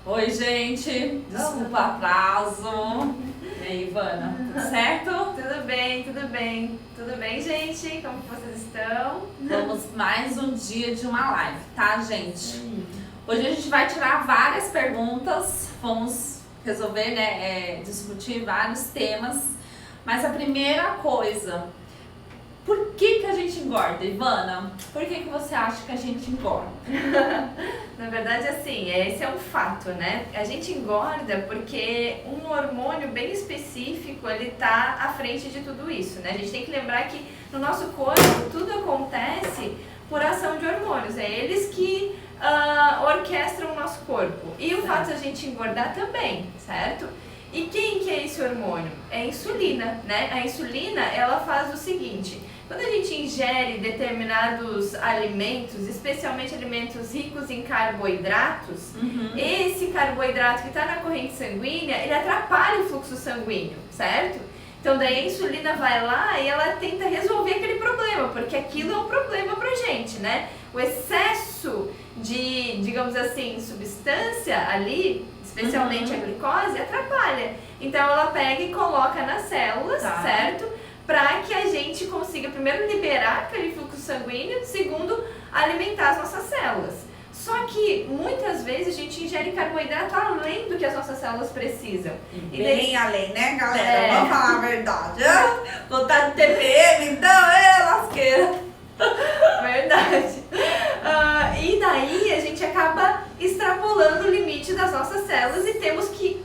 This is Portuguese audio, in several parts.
Oi, gente. Desculpa o atraso. E aí, Ivana, tudo certo? Tudo bem, tudo bem. Tudo bem, gente? Como vocês estão? Vamos mais um dia de uma live, tá, gente? Hoje a gente vai tirar várias perguntas, vamos resolver, né, discutir vários temas. Mas a primeira coisa, por que a gente engorda, Ivana? Por que você acha que a gente engorda? Na verdade, assim, esse é um fato, né? A gente engorda porque um hormônio bem específico, ele tá à frente de tudo isso, né? A gente tem que lembrar que no nosso corpo tudo acontece por ação de hormônios, é eles que orquestram o nosso corpo. E o fato de a gente engordar também, certo? E quem que é esse hormônio? É a insulina, né? A insulina, ela faz o seguinte: quando a gente ingere determinados alimentos, especialmente alimentos ricos em carboidratos, esse carboidrato que está na corrente sanguínea, ele atrapalha o fluxo sanguíneo, certo? Então daí a insulina vai lá e ela tenta resolver aquele problema, porque aquilo é um problema pra gente, né? O excesso de, digamos assim, substância ali, especialmente a glicose, atrapalha. Então ela pega e coloca nas células, certo? Para que a gente consiga, primeiro, liberar aquele fluxo sanguíneo, segundo, alimentar as nossas células. Só que, muitas vezes, a gente ingere carboidrato além do que as nossas células precisam. Bem além, né, galera? Vamos falar a verdade. Vontade de TPM, então, lasqueira. Verdade. E daí, a gente acaba extrapolando o limite das nossas células e temos que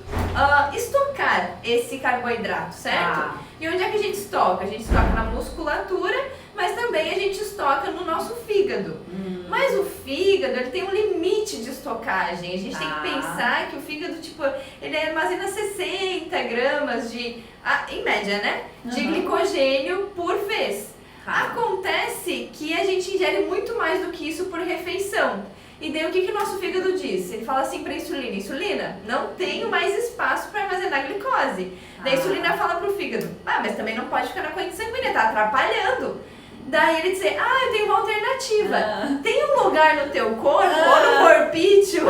estocar esse carboidrato, certo? E onde é que a gente estoca? A gente estoca na musculatura, mas também a gente estoca no nosso fígado. Mas o fígado, ele tem um limite de estocagem. A gente tem que pensar que o fígado, tipo, ele armazena 60 gramas de, em média, né? De glicogênio por vez. Acontece que a gente ingere muito mais do que isso por refeição. E daí o que o nosso fígado diz? Ele fala assim para a insulina: insulina, não tenho mais espaço para armazenar glicose. Daí a insulina fala pro fígado: mas também não pode ficar na corrente sanguínea, tá atrapalhando. Daí ele diz: eu tenho uma alternativa. Tem um lugar no teu corpo, ou no corpício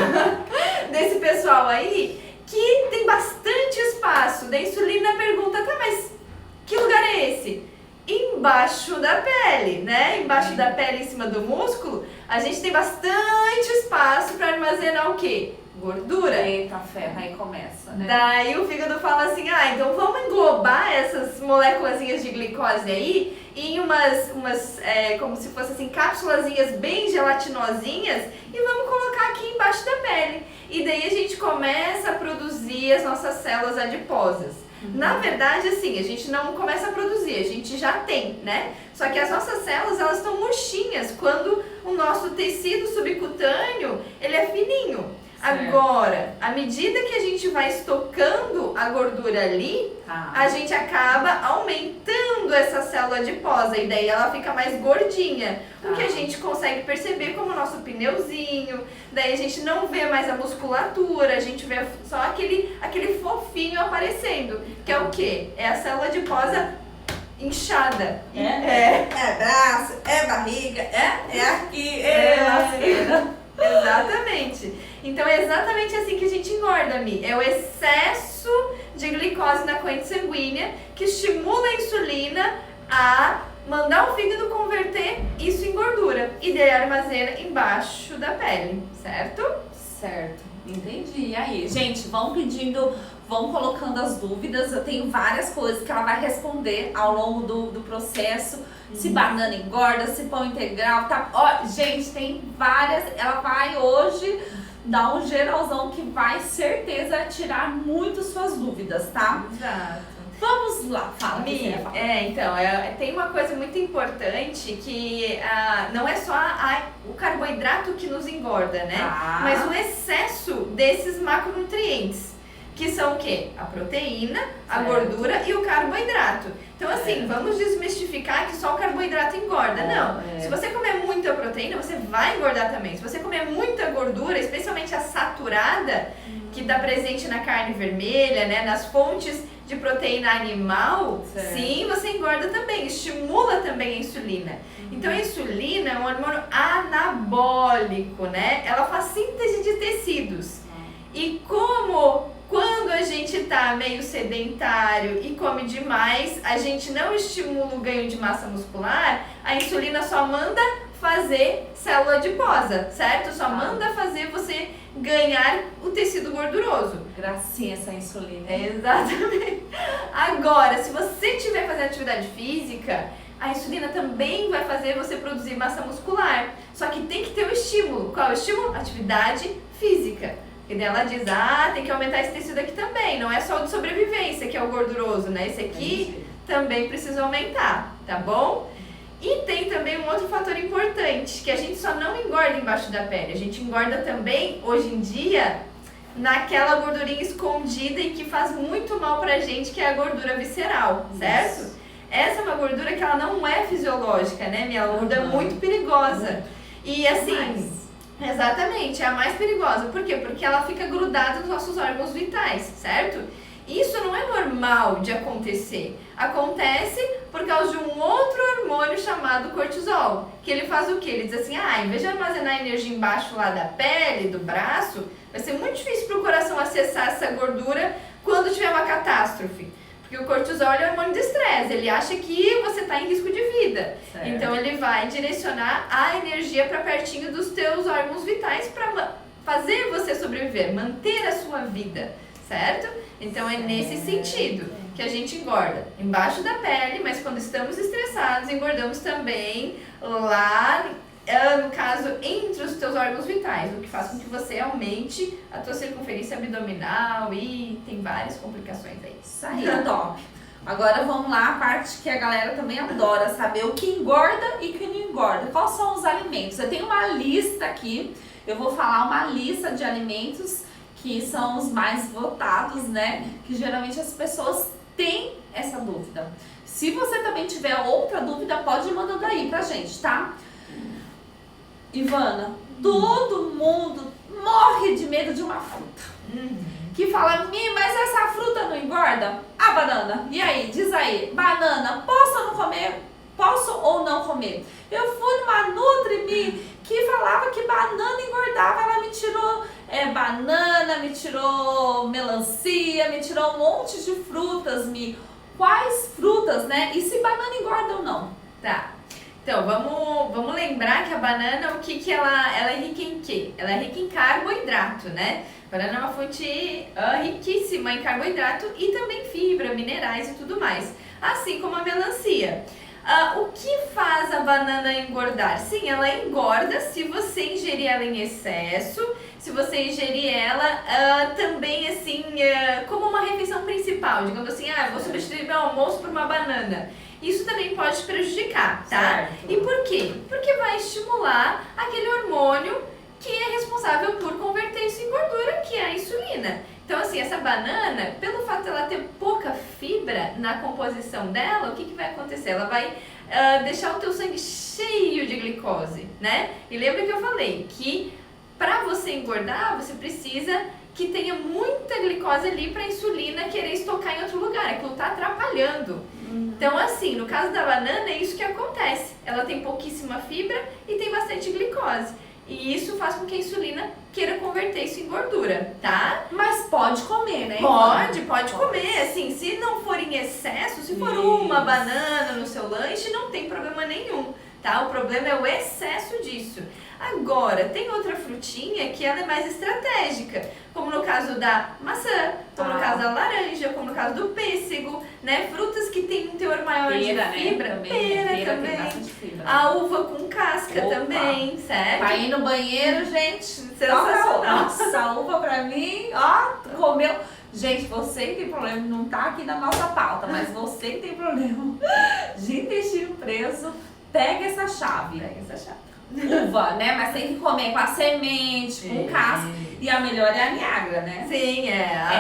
desse pessoal aí, que tem bastante espaço. Daí a insulina pergunta: mas que lugar é esse? Embaixo da pele, né? Embaixo da pele, em cima do músculo, a gente tem bastante espaço para armazenar o quê? Gordura. Eita ferro, aí começa, né? Daí o fígado fala assim: então vamos englobar essas moléculazinhas de glicose aí em umas como se fossem assim, cápsulazinhas bem gelatinosinhas e vamos colocar aqui embaixo da pele. E daí a gente começa a produzir as nossas células adiposas. Na verdade, assim, a gente não começa a produzir, a gente já tem, né? Só que as nossas células, elas estão murchinhas quando o nosso tecido subcutâneo, ele é fininho. Agora, à medida que a gente vai estocando a gordura ali, a gente acaba aumentando essa célula adiposa e daí ela fica mais gordinha. O que a gente consegue perceber como o nosso pneuzinho, daí a gente não vê mais a musculatura, a gente vê só aquele fofinho aparecendo, que é o quê? É a célula adiposa inchada. É braço, é barriga, é aqui, lasqueira. Exatamente. Então é exatamente assim que a gente engorda, Mi. É o excesso de glicose na corrente sanguínea que estimula a insulina a mandar o fígado converter isso em gordura e daí armazena embaixo da pele, certo? Certo, entendi. E aí, gente, vão pedindo, vão colocando as dúvidas. Eu tenho várias coisas que ela vai responder ao longo do processo. Se banana engorda, se pão integral, tá? Ó, gente, tem várias. Ela vai hoje dar um geralzão que vai, certeza, tirar muito suas dúvidas, tá? Exato. Vamos lá, fala. Mi, tem uma coisa muito importante que não é só o carboidrato que nos engorda, né? Mas o excesso desses macronutrientes, que são o quê? A proteína, a gordura e o carboidrato. Então, assim, vamos desmistificar que só o carboidrato engorda. Não. Se você comer muita proteína, você vai engordar também. Se você comer muita gordura, especialmente a saturada, que está presente na carne vermelha, né, nas fontes de proteína animal, sim, você engorda também. Estimula também a insulina. Então, a insulina é um hormônio anabólico, né? Ela faz síntese de tecidos. E tá meio sedentário e come demais, a gente não estimula o ganho de massa muscular, a insulina só manda fazer célula adiposa, certo? Só manda fazer você ganhar o tecido gorduroso. Gracinha essa insulina. Exatamente. Agora, se você estiver fazendo atividade física, a insulina também vai fazer você produzir massa muscular. Só que tem que ter o estímulo. Qual é o estímulo? Atividade física. E daí ela diz, tem que aumentar esse tecido aqui também. Não é só o de sobrevivência, que é o gorduroso, né? Esse aqui também precisa aumentar, tá bom? E tem também um outro fator importante, que a gente só não engorda embaixo da pele. A gente engorda também, hoje em dia, naquela gordurinha escondida e que faz muito mal pra gente, que é a gordura visceral, certo? Isso. Essa é uma gordura que ela não é fisiológica, né? Minha gordura é muito perigosa. E assim, exatamente, é a mais perigosa. Por quê? Porque ela fica grudada nos nossos órgãos vitais, certo? Isso não é normal de acontecer. Acontece por causa de um outro hormônio chamado cortisol. Que ele faz o quê? Ele diz assim, em vez de armazenar energia embaixo lá da pele, do braço, vai ser muito difícil para o coração acessar essa gordura quando tiver uma catástrofe. Porque o cortisol é um hormônio de estresse, ele acha que você está em risco de vida. Certo. Então ele vai direcionar a energia para pertinho dos teus órgãos vitais para fazer você sobreviver, manter a sua vida, certo? Então é nesse sentido que a gente engorda embaixo da pele, mas quando estamos estressados, engordamos também lá, no caso, entre os teus órgãos vitais, o que faz com que você aumente a tua circunferência abdominal e tem várias complicações aí. Isso aí, top. Agora vamos lá, a parte que a galera também adora saber o que engorda e o que não engorda. Quais são os alimentos? Eu tenho uma lista aqui, eu vou falar uma lista de alimentos que são os mais votados, né? Que geralmente as pessoas têm essa dúvida. Se você também tiver outra dúvida, pode ir mandando aí pra gente, tá? Ivana, todo mundo morre de medo de uma fruta. Que fala, mas essa fruta não engorda? A banana. E aí, diz aí, banana, posso ou não comer? Posso ou não comer? Eu fui numa Nutri-Me que falava que banana engordava, ela me tirou banana, me tirou melancia, me tirou um monte de frutas, quais frutas, né? E se banana engorda ou não? Tá. Então, vamos lembrar que a banana, o que ela é rica em quê? Ela é rica em carboidrato, né? A banana é uma fonte riquíssima em carboidrato e também fibra, minerais e tudo mais. Assim como a melancia. O que faz a banana engordar? Sim, ela engorda se você ingerir ela em excesso, se você ingerir ela também assim, como uma refeição principal. Digamos assim, eu vou substituir meu almoço por uma banana. Isso também pode te prejudicar, tá? Certo. E por quê? Porque vai estimular aquele hormônio que é responsável por converter isso em gordura, que é a insulina. Então, assim, essa banana, pelo fato de ela ter pouca fibra na composição dela, o que vai acontecer? Ela vai deixar o teu sangue cheio de glicose, né? E lembra que eu falei que para você engordar, você precisa que tenha muita glicose ali para a insulina querer estocar em outro lugar. Aquilo tá atrapalhando. Então, assim, no caso da banana, é isso que acontece. Ela tem pouquíssima fibra e tem bastante glicose. E isso faz com que a insulina queira converter isso em gordura, tá? Mas pode comer, né? Pode comer. Assim, se não for em excesso, se for uma banana no seu lanche, não tem problema nenhum, tá? O problema é o excesso disso. Agora, tem outra frutinha que ela é mais estratégica, como no caso da maçã, como no caso da laranja, como no caso do pêssego, né? Frutas que têm um teor maior de fibra, né? pera também, tem bastante fibra. A uva com casca também, certo? Pra ir no banheiro, gente, sensacional. Nossa, a uva pra mim, comeu. Gente, você que tem problema, não tá aqui na nossa pauta, mas você que tem problema de intestino preso, pega essa chave. Uva, né? Mas tem que comer com a semente, com casca. E a melhor é a Niágara, né? Sim,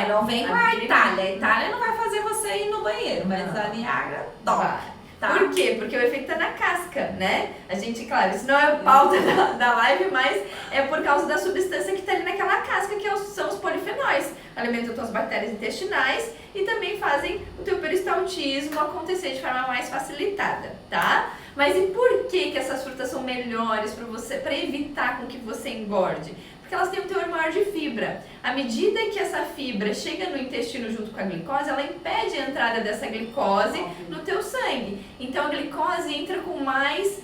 não vem com a Itália. A Itália não vai fazer você ir no banheiro, mas a Niágara top. Tá. Por quê? Porque o efeito tá na casca, né? A gente, claro, isso não é pauta da live, mas é por causa da substância que tá ali naquela casca, que são os polifenóis. Alimentam tuas bactérias intestinais e também fazem o teu peristaltismo acontecer de forma mais facilitada, tá? Mas e por que essas frutas são melhores para você, para evitar com que você engorde? Porque Porque elas têm um teor maior de fibra. À medida que essa fibra chega no intestino junto com a glicose, ela impede a entrada dessa glicose no teu sangue. Então a glicose entra com mais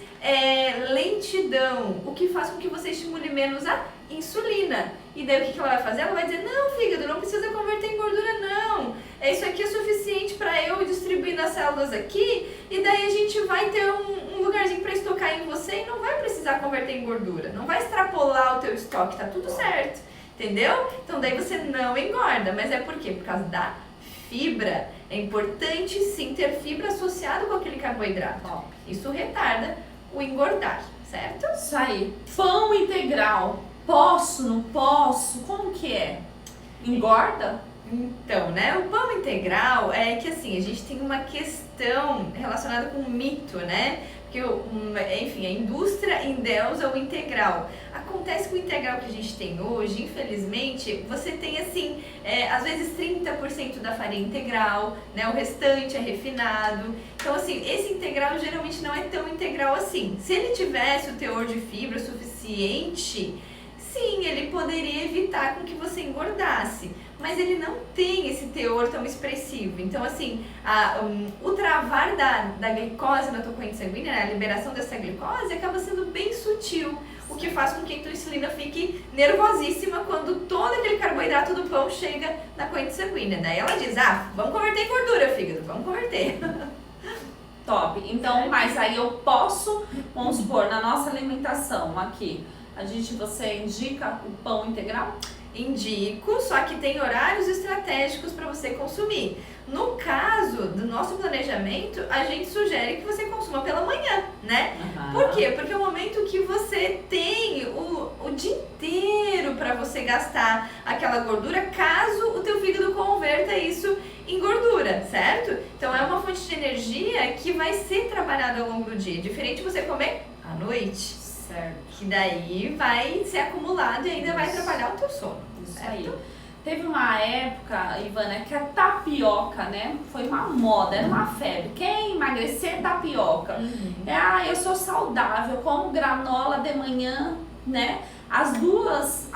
lentidão, o que faz com que você estimule menos a insulina. E daí o que ela vai fazer? Ela vai dizer, não, fígado, não precisa converter em gordura, não. Isso aqui é suficiente para eu distribuir nas células aqui, e daí a gente vai ter um lugarzinho para estocar em você e não vai precisar converter em gordura. Não vai extrapolar o teu estoque, tá tudo certo. Entendeu? Então daí você não engorda. Mas é por quê? Por causa da fibra. É importante sim ter fibra associada com aquele carboidrato. Isso retarda o engordar, certo? Isso aí. Pão integral. Posso, não posso? Como que é? Engorda? Então, né, o pão integral é que assim, a gente tem uma questão relacionada com o mito, né? Porque, enfim, a indústria endeusa o integral. Acontece que o integral que a gente tem hoje, infelizmente, você tem assim, às vezes 30% da farinha integral, né? O restante é refinado. Então, assim, esse integral geralmente não é tão integral assim. Se ele tivesse o teor de fibra suficiente, sim, ele poderia evitar com que você engordasse. Mas ele não tem esse teor tão expressivo. Então, assim, o travar da glicose na tua corrente sanguínea, né, a liberação dessa glicose, acaba sendo bem sutil. O que faz com que a tua insulina fique nervosíssima quando todo aquele carboidrato do pão chega na corrente sanguínea. Daí ela diz, vamos converter em gordura, fígado, vamos converter. Top. Então, mas aí eu posso, vamos supor, na nossa alimentação aqui, você indica o pão integral? Indico, só que tem horários estratégicos para você consumir. No caso do nosso planejamento, a gente sugere que você consuma pela manhã, né? Por quê? Porque é o momento que você tem o dia inteiro para você gastar aquela gordura, caso o teu fígado converta isso em gordura, certo? Então é uma fonte de energia que vai ser trabalhada ao longo do dia, diferente de você comer à noite. Certo. Que daí vai ser acumulado e ainda vai atrapalhar o teu sono. Isso certo? aí. Teve uma época, Ivana, que a tapioca, né, foi uma moda, era uma febre. Quem emagrecer, tapioca. Eu sou saudável, como granola de manhã, né? As duas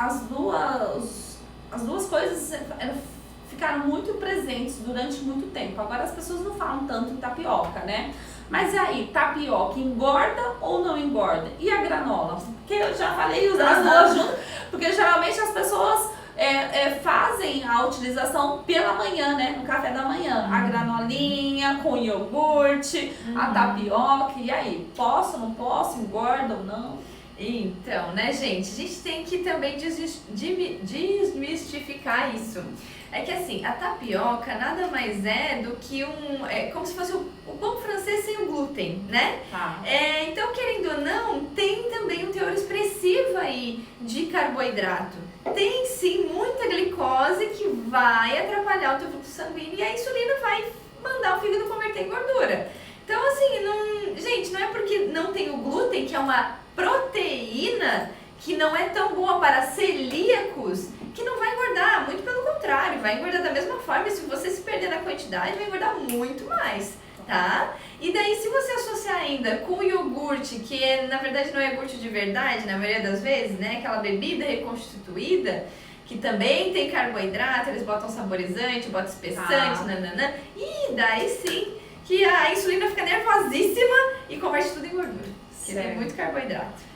coisas ficaram muito presentes durante muito tempo. Agora as pessoas não falam tanto em tapioca, né? Mas aí, tapioca engorda ou não engorda? E a granola? Porque eu já falei as duas juntas, porque geralmente as pessoas fazem a utilização pela manhã, né? No café da manhã. A granolinha com iogurte, a tapioca. E aí, posso, não posso? Engorda ou não? Então, né, gente? A gente tem que também desmistificar isso. É que assim, a tapioca nada mais é do que como se fosse o pão francês sem o glúten, né? Então, querendo ou não, tem também um teor expressivo aí de carboidrato. Tem sim muita glicose que vai atrapalhar o teu fluxo sanguíneo e a insulina vai mandar o fígado converter em gordura. Então, assim, gente, não é porque não tem o glúten, que é uma proteína que não é tão boa para celíacos, que não vai engordar, muito pelo contrário, vai engordar da mesma forma, e se você se perder na quantidade, vai engordar muito mais, tá? E daí, se você associar ainda com o iogurte, que na verdade não é iogurte de verdade, na maioria das vezes, né, aquela bebida reconstituída, que também tem carboidrato, eles botam saborizante, botam espessante, nananã, e daí sim, que a insulina fica nervosíssima e converte tudo em gordura, porque tem muito carboidrato.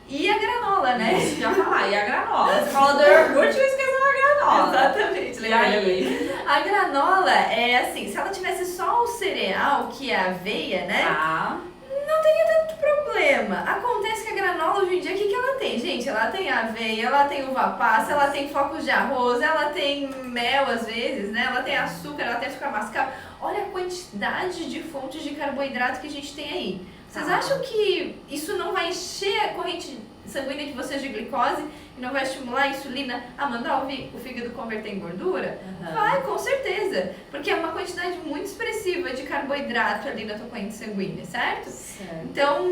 E a granola, né? Isso, já falar, e a granola? Você falou do iogurte, eu esqueci da granola. Exatamente, aí? A granola é assim, se ela tivesse só o cereal, que é a aveia, né? Não teria tanto problema. Acontece que a granola hoje em dia, o que ela tem? Gente, ela tem aveia, ela tem uva passa, ela tem flocos de arroz, ela tem mel às vezes, né? Ela tem açúcar, ela tem açúcar mascavo. Olha a quantidade de fontes de carboidrato que a gente tem aí. Vocês acham que isso não vai encher a corrente sanguínea de vocês de glicose e não vai estimular a insulina a mandar o fígado converter em gordura? Vai, com certeza. Porque é uma quantidade muito expressiva de carboidrato ali na tua corrente sanguínea, certo? Então,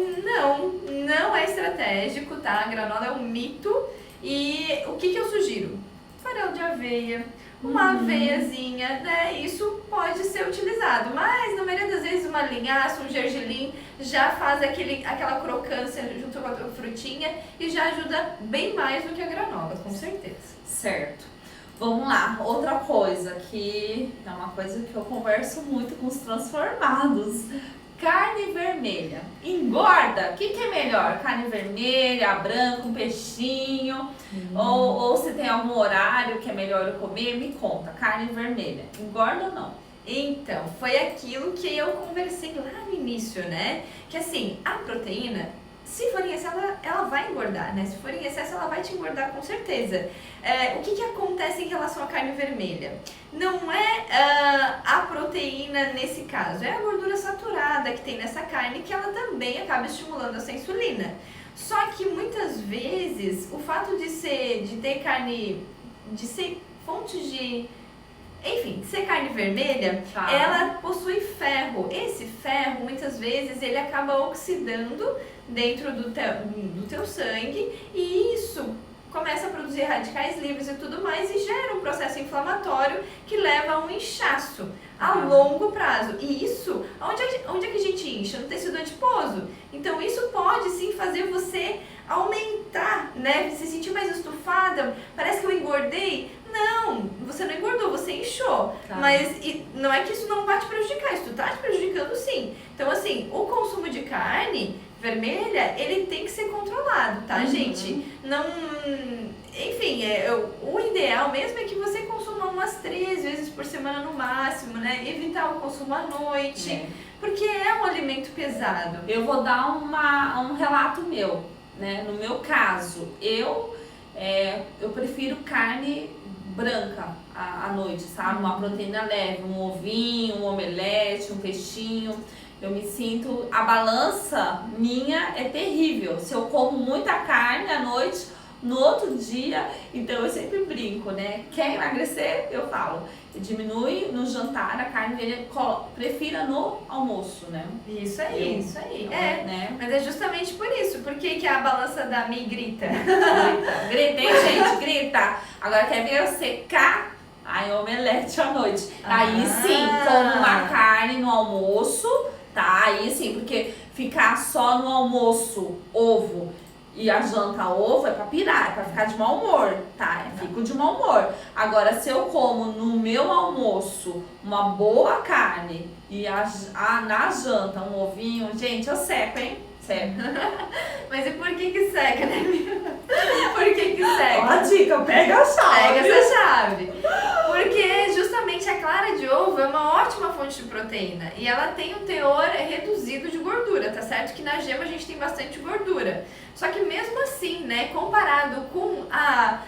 não é estratégico, tá? A granola é um mito. E o que eu sugiro? Farelo de aveia, uma aveiazinha, né? Isso pode ser utilizado, mas na maioria das vezes uma linhaça, um gergelim já faz aquela crocância junto com a frutinha e já ajuda bem mais do que a granola, com certeza. Certo. Vamos lá, outra coisa que é uma coisa que eu converso muito com os transformados. Carne vermelha. Engorda? O que é melhor? Carne vermelha, branca, um peixinho? Ou se tem algum horário que é melhor eu comer? Me conta. Carne vermelha. Engorda ou não? Então, foi aquilo que eu conversei lá no início, né? Que assim, a proteína, se for em excesso, ela vai engordar, né? Se for em excesso, ela vai te engordar com certeza. O que acontece em relação à carne vermelha? Não é a proteína nesse caso, é a gordura saturada que tem nessa carne que ela também acaba estimulando essa insulina. Só que muitas vezes o fato de ter carne, de ser fonte de... Enfim, de ser carne vermelha, ela possui ferro. Esse ferro, muitas vezes, ele acaba oxidando dentro do teu sangue e isso começa a produzir radicais livres e tudo mais e gera um processo inflamatório que leva a um inchaço a longo prazo. E isso, onde é que a gente incha? No tecido adiposo. Então isso pode sim fazer você aumentar, né? Se sentir mais estufada, parece que eu engordei. Não, você não engordou, você inchou. Mas não é que isso não vai te prejudicar, isso tá te prejudicando sim. Então assim, o consumo de carne vermelha, ele tem que ser controlado, tá, gente? Não... Enfim, o ideal mesmo é que você consuma umas 3 vezes por semana no máximo, né? Evitar o consumo à noite, porque é um alimento pesado. Eu vou dar um relato meu, né? No meu caso, eu prefiro carne branca à noite, sabe? Uma proteína leve, um ovinho, um omelete, um peixinho. Eu me sinto... A balança minha é terrível. Se eu como muita carne à noite, no outro dia... Então eu sempre brinco, né? Quer emagrecer? Eu falo. Diminui no jantar a carne vermelha, prefira no almoço, né? Isso aí, isso aí. Né? Mas é justamente por isso. Por que a balança da Mi grita? Grita, hein, gente? Grita. Agora quer ver eu secar? Aí omelete à noite. Aí sim, como uma carne no almoço, tá? Aí sim, porque ficar só no almoço, ovo, e a janta ovo é pra pirar, é pra ficar de mau humor, tá? Eu fico de mau humor. Agora, se eu como no meu almoço uma boa carne e na janta um ovinho, gente, eu seco, hein? Seco. Mas e por que seca, né? Por que seca? Ó a dica, pega a chave. Pega essa chave. Porque justamente a clara de ovo é uma ótima fonte de proteína e ela tem um teor reduzido de gordura, tá certo? Que na gema a gente tem bastante gordura. Só que mesmo assim, né, comparado com a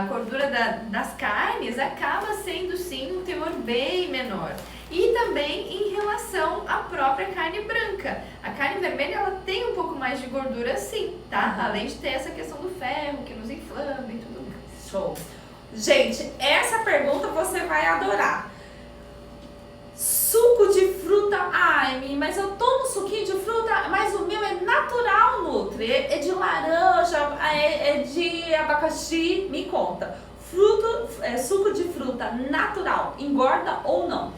gordura das carnes, acaba sendo sim um teor bem menor. E também em relação à própria carne branca. A carne vermelha, ela tem um pouco mais de gordura sim, tá? Além de ter essa questão do ferro que nos inflama e tudo mais. Show! Gente, essa pergunta você vai adorar. Suco de fruta. Ai, mas eu tomo suquinho de fruta, mas o meu é natural, Nutri. É de laranja, é de abacaxi. Me conta. Suco de fruta natural, engorda ou não?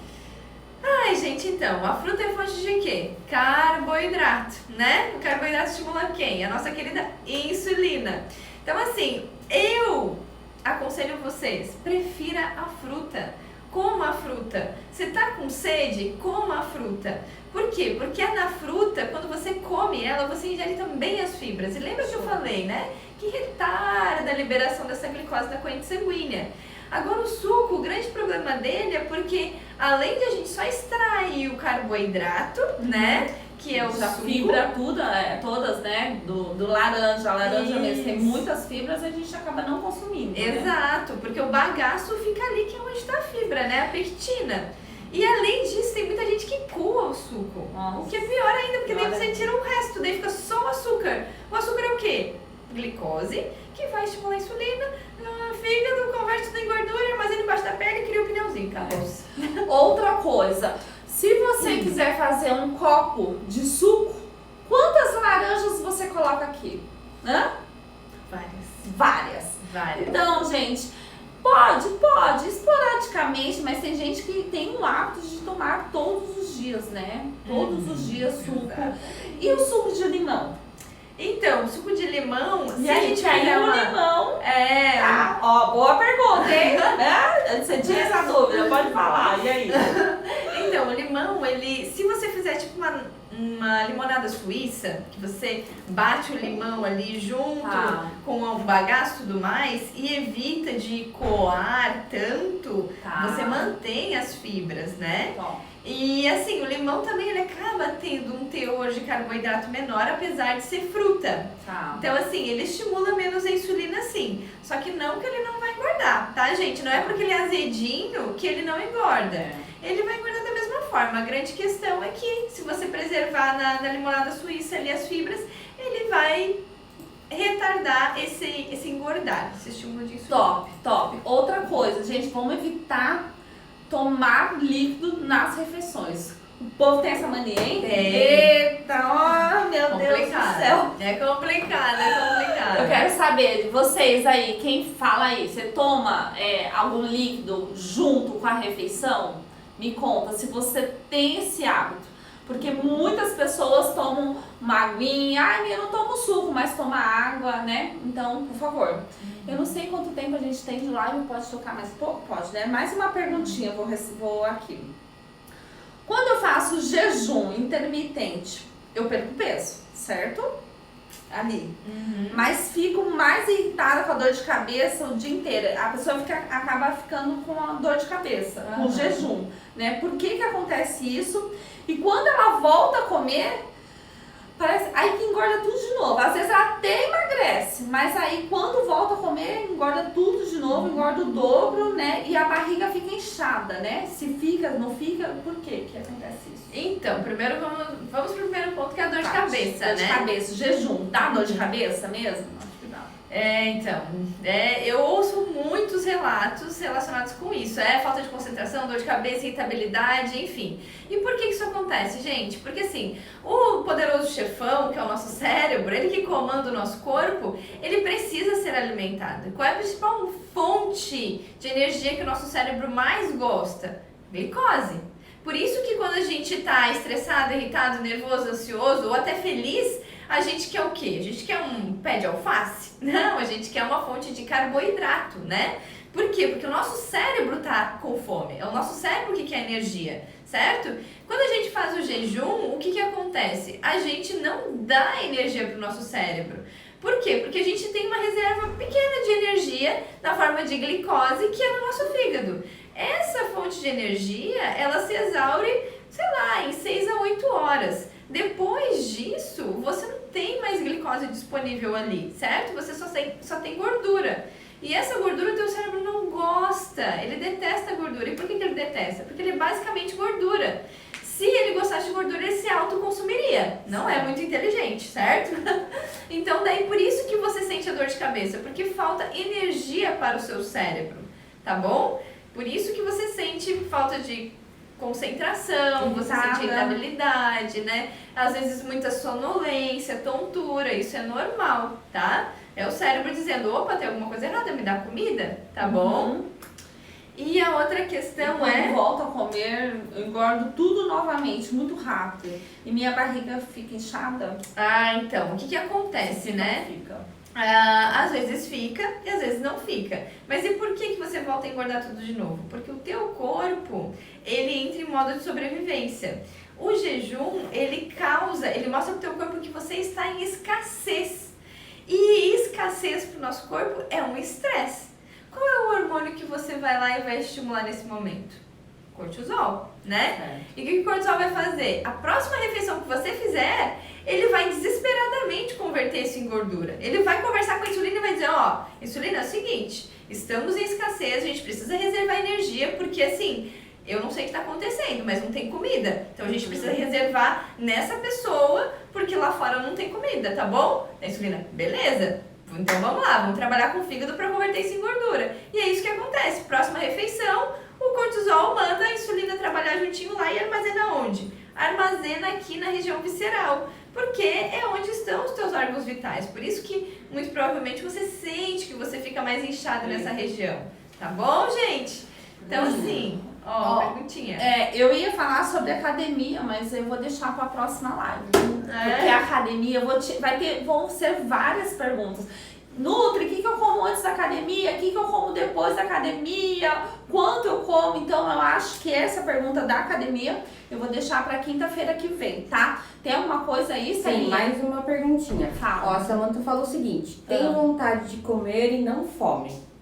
Ai, gente, então, a fruta é fonte de quê? Carboidrato, né? O carboidrato estimula quem? A nossa querida insulina. Então, assim, eu aconselho vocês, prefira a fruta. Coma a fruta. Você tá com sede? Coma a fruta. Por quê? Porque na fruta, quando você come ela, você ingere também as fibras. E lembra que eu falei, né? Que retarda a liberação dessa glicose da corrente sanguínea. Agora o suco, o grande problema dele é porque além de a gente só extrair o carboidrato, né? Que é o suco. Fibra todas, né? Do laranja. A laranja mesmo tem muitas fibras e a gente acaba não consumindo. Exato, porque o bagaço fica ali que é onde está a fibra, né? A pectina. E além disso, tem muita gente que coa o suco. Nossa. O que é pior ainda, porque daí você tira o resto, daí fica só o açúcar. O açúcar é o quê? Glicose, que vai estimular a insulina, no fígado, converte tudo em gordura, armazena embaixo da pele e cria o pneuzinho. Acabou. Outra coisa, se você quiser fazer um copo de suco, quantas laranjas você coloca aqui? Hã? Várias. Então, gente, Pode, esporadicamente, mas tem gente que tem o hábito de tomar todos os dias, né? Todos os dias suco. E o suco de limão? Então, suco de limão, E a gente fizer um limão. É. Tá, ó, boa pergunta, hein? Você tinha essa dúvida, pode falar. E aí? Então, o limão, se você fizer tipo uma limonada suíça, que você bate o limão ali junto com o bagaço e tudo mais e evita de coar tanto, você mantém as fibras, né? E assim, o limão também ele acaba tendo um teor de carboidrato menor, apesar de ser fruta. Então assim, ele estimula menos a insulina sim. Só que não que ele não vai engordar, tá gente? Não é porque ele é azedinho que ele não engorda. Ele vai engordar da mesma forma. A grande questão é que se você preservar na limonada suíça ali as fibras, ele vai retardar esse engordar, esse estímulo de insulina. Top. Outra coisa, gente, vamos evitar tomar líquido nas refeições. O povo tem essa mania, hein? Eita, ó, meu Deus do céu. É complicado. Eu quero saber de vocês aí, quem fala aí, você toma algum líquido junto com a refeição? Me conta se você tem esse hábito. Porque muitas pessoas tomam uma aguinha, eu não tomo suco, mas toma água, né? Então, por favor. Eu não sei quanto tempo a gente tem de live, pode tocar mais pouco? Pode, né? Mais uma perguntinha, vou aqui. Quando eu faço jejum intermitente, eu perco peso, certo? Ali. Mas fico mais irritada com a dor de cabeça o dia inteiro. A pessoa acaba ficando com a dor de cabeça, com o jejum, né? Por que acontece isso? E quando ela volta a comer, parece aí que engorda tudo de novo. Às vezes ela até emagrece, mas aí quando volta a comer, engorda tudo de novo, engorda o dobro, né? E a barriga fica inchada, né? Se fica, não fica, por quê que acontece isso? Então, primeiro vamos pro primeiro ponto, que é a dor de cabeça, né? Dor de cabeça, jejum, dá dor de cabeça mesmo? Acho que dá. Eu ouço muitos relatos relacionados com isso. Falta de concentração, dor de cabeça, irritabilidade, enfim. E por que isso acontece, gente? Porque assim, o poderoso chefão, que é o nosso cérebro, ele que comanda o nosso corpo, ele precisa ser alimentado. Qual é a principal fonte de energia que o nosso cérebro mais gosta? Glicose. Por isso que quando a gente tá estressado, irritado, nervoso, ansioso ou até feliz, a gente quer o quê? A gente quer um pé de alface? Não, a gente quer uma fonte de carboidrato, né? Por quê? Porque o nosso cérebro tá com fome, é o nosso cérebro que quer energia, certo? Quando a gente faz o jejum, o que acontece? A gente não dá energia pro nosso cérebro. Por quê? Porque a gente tem uma reserva pequena de energia na forma de glicose que é no nosso fígado. Essa fonte de energia, ela se exaure, sei lá, em 6 a 8 horas. Depois disso, você não tem mais glicose disponível ali, certo? Você só tem gordura. E essa gordura o teu cérebro não gosta, ele detesta a gordura. E por que ele detesta? Porque ele é basicamente gordura. Se ele gostasse de gordura, ele se autoconsumiria. Não é muito inteligente, certo? Então, daí por isso que você sente a dor de cabeça, porque falta energia para o seu cérebro, tá bom? Por isso que você sente falta de concentração, você sente irritabilidade, né? Às vezes muita sonolência, tontura, isso é normal, tá? É o cérebro dizendo, opa, tem alguma coisa errada, me dá comida, tá bom? E a outra questão quando volto a comer, eu engordo tudo novamente, muito rápido. E minha barriga fica inchada. Então, o que acontece, né? Fica. Às vezes fica e às vezes não fica. Mas e por que você volta a engordar tudo de novo? Porque o teu corpo, ele entra em modo de sobrevivência. O jejum, ele mostra pro teu corpo que você está em escassez. E escassez pro nosso corpo é um estresse. Qual é o hormônio que você vai lá e vai estimular nesse momento? Cortisol, né? E o que o cortisol vai fazer? A próxima refeição que você fizer, ele vai desesperadamente converter isso em gordura. Ele vai conversar com a insulina e vai dizer, insulina, é o seguinte, estamos em escassez, a gente precisa reservar energia, porque assim, eu não sei o que está acontecendo, mas não tem comida. Então a gente precisa reservar nessa pessoa, porque lá fora não tem comida, tá bom? A insulina, beleza. Então vamos lá, vamos trabalhar com o fígado para converter isso em gordura. E é isso que acontece. Próxima refeição, o cortisol manda a insulina trabalhar juntinho lá e armazena onde? Armazena aqui na região visceral, porque é onde estão os teus órgãos vitais. Por isso que, muito provavelmente, você sente que você fica mais inchado nessa região, Tá bom, gente? Então, assim, ó, perguntinha. Eu ia falar sobre academia, mas eu vou deixar para a próxima live. Porque a academia, vão ser várias perguntas. Nutri, o que eu como antes da academia? O que eu como depois da academia? Quanto eu como? Então, eu acho que essa pergunta da academia eu vou deixar para quinta-feira que vem, tá? Tem alguma coisa aí, Sarinha? Sim, mais uma perguntinha. Fala. Ó, a Samantha falou o seguinte: tenho vontade de comer e não fome.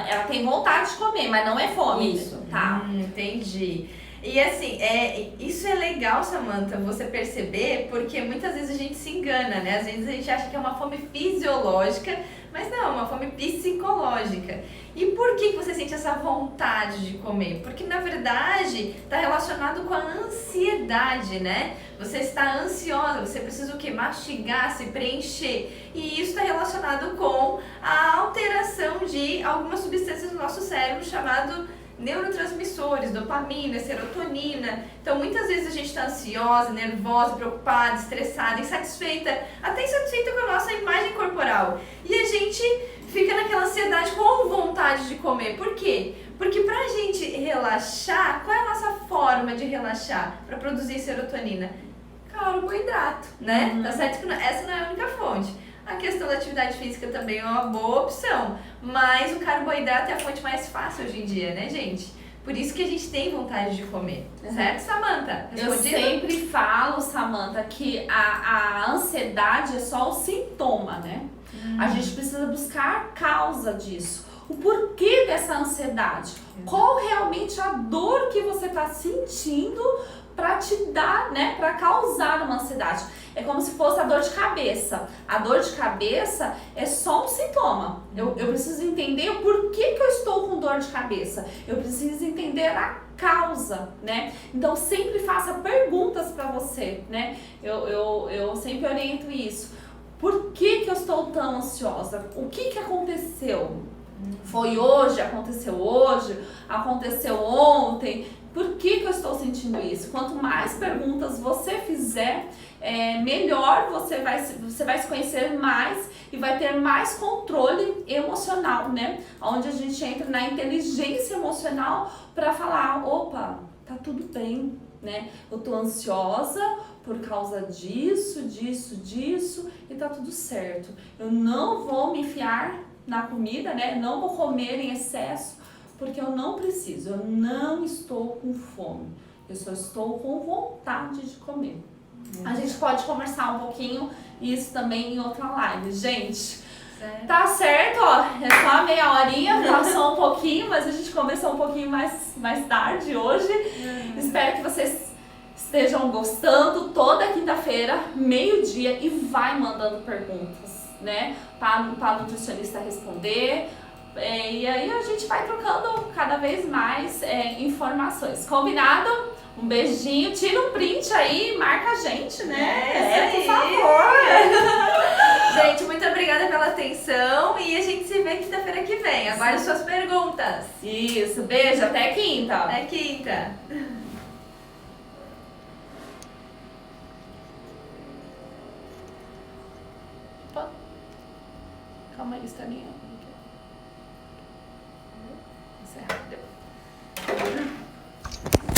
Ela tem vontade de comer, mas não é fome. Isso. Tá. Entendi. E assim, isso é legal, Samantha, você perceber, porque muitas vezes a gente se engana, né? Às vezes a gente acha que é uma fome fisiológica, mas não, é uma fome psicológica. E por que você sente essa vontade de comer? Porque na verdade está relacionado com a ansiedade, né? Você está ansiosa, você precisa o quê? Mastigar, se preencher. E isso está relacionado com a alteração de algumas substâncias no nosso cérebro chamado neurotransmissores, dopamina, serotonina. Então muitas vezes a gente está ansiosa, nervosa, preocupada, estressada, insatisfeita, até insatisfeita com a nossa imagem corporal. E a gente fica naquela ansiedade com vontade de comer. Por quê? Porque pra gente relaxar, qual é a nossa forma de relaxar para produzir serotonina? Carboidrato, né? Tá certo que essa não é a única fonte. A questão da atividade física também é uma boa opção, mas o carboidrato é a fonte mais fácil hoje em dia, né, gente? Por isso que a gente tem vontade de comer, certo, Samantha? Eu sempre falo, Samantha, que a ansiedade é só o sintoma, né? A gente precisa buscar a causa disso. O porquê dessa ansiedade? Qual realmente a dor que você está sentindo para te dar, né? Para causar uma ansiedade. É como se fosse a dor de cabeça. A dor de cabeça é só um sintoma. Eu preciso entender o porquê que eu estou com dor de cabeça. Eu preciso entender a causa, né? Então sempre faça perguntas para você, né? Eu sempre oriento isso. Por que eu estou tão ansiosa? O que aconteceu? Foi hoje? Aconteceu hoje? Aconteceu ontem? Por que eu estou sentindo isso? Quanto mais perguntas você fizer, melhor você vai se conhecer mais e vai ter mais controle emocional, né? Onde a gente entra na inteligência emocional para falar, opa, tá tudo bem, né? Eu tô ansiosa por causa disso e tá tudo certo. Eu não vou me enfiar na comida, né? Não vou comer em excesso, porque eu não preciso, eu não estou com fome, eu só estou com vontade de comer. A gente pode conversar um pouquinho isso também em outra live, gente. Tá certo, ó, é só a meia horinha, passou um pouquinho, mas a gente começou um pouquinho mais tarde hoje. Espero que vocês estejam gostando. Toda quinta-feira, meio-dia, e vai mandando perguntas, né, para o nutricionista responder. E aí a gente vai trocando cada vez mais por Combinado? Um beijinho, tira um print aí, marca a gente, né? Por favor! Gente, muito obrigada pela atenção e a gente se vê quinta-feira que vem. Aguarde suas perguntas. Isso, beijo, até quinta! Até quinta! Opa. Calma aí, Estaninha.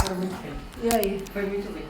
Foi muito bem. E aí? Foi muito bem.